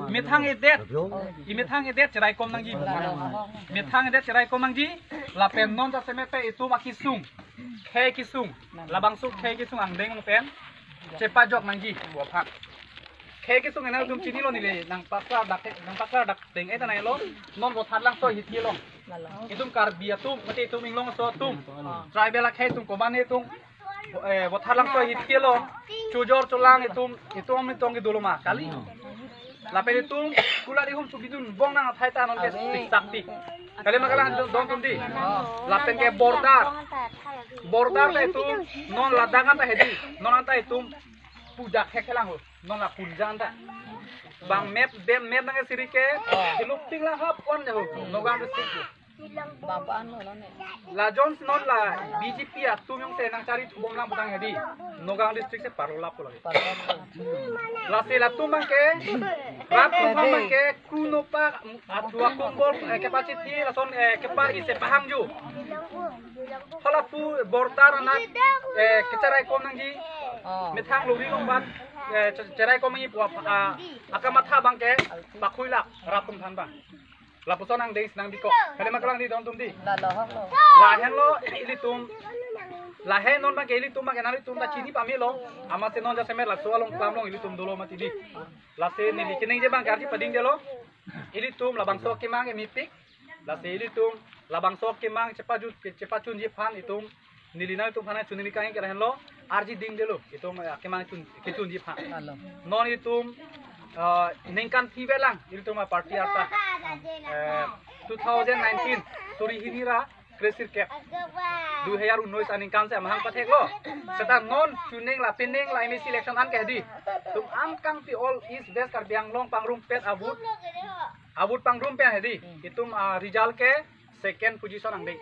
Mithang edet, imithang edet cerai kom nangji. Mithang edet cerai kom nangji. Lapen non ta semepe itu makisung, khe kisung, labang suk khe kisung angdeng pen, cepa jok nangji buapak. Khe kisung ena dum chini lo nile nang pakar dak teng eta nai lo non botat lang so hiti lo. Itum kar biatum mati itum inglong so tum. Tribal khe tum koban itum botat lang so hiti lo. Chujor chulang itum mitong idolo ma kali. Lapen itu kula di hum subidun bong nang thai ta non ke sakti. Kali makalang don tum di. Lapen ke bordar ta itu non ladangan ta hedi. Non anta itu puja kekelang ho. Non la punjan ta. Bang map nang siri ke ilupting la hap on ho. Nogang district. La Jones non la BJP atum yang tenang cari bom lang butang hedi. Nogang district se parola pula. La se la tumang ke rap tumang ke kuno pa atua kumbol capacity la son ke par ise paham ju. Hala pu bordar anak kecarai kom nang ji methang luri lombat cerai kom ngi akamatha bang ke bakhuila ratum than bang. Lapuson ang ding sinang biko. Kali makalang di don tum di. Lahen lo ilitum. Lahen non bang ilitum bang enali tum ta chini pami lo. Ama se non ja semer la sualong klamlong ilitum dolo mati di. La se ni likining je bang gardi pading de lo. Ilitum la bang sok kimang emipik. La se ilitum la bang sok kimang cepat chun je phan itum nilina itum phana chunili kaing ke lahen lo. Arji ding de lo. Itum kimang chun je phan. Non itum ningkan tibelang itu mah party apa 2019 suri hinira kresir cap 2019 aningkan se mahang pathek lo seta non tuning la pening la emi selection an kehdi tum angkang pi all east west karbiang long pangrum pet abut pangrum pe hedi itum result ke second position ang dei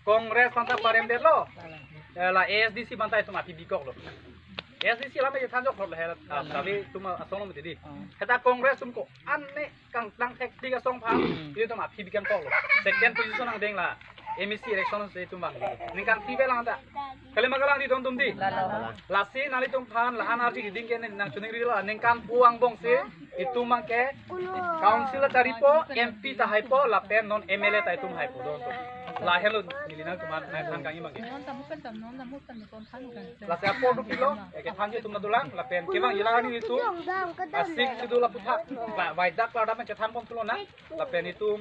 kongres panta parem de lo la ASDC banta itu mati bikok lo SDC lama je tanjok khol hela tapi tuma asong mo tidi kata kongres tumko anne kang tang tek tiga song phang itu tuma phi bikan ko second position ang deng la MEC election se tumang ningkan tibe lang ta kali magalang di don tum di la si nali tum phan la anarji ding ke nang chuning ri la ningkan puang bong se itu mang ke council taripo MP ta haipo la pen non MLA ta tum haipo don la hello nilina tuman nai than kang imang la se apo du kilo ke than je tum nadulang la pen ke bang ilangani itu asik sidu la putha la waidak la da men ke than pom tulo na la pen itu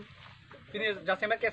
ini jasemet ke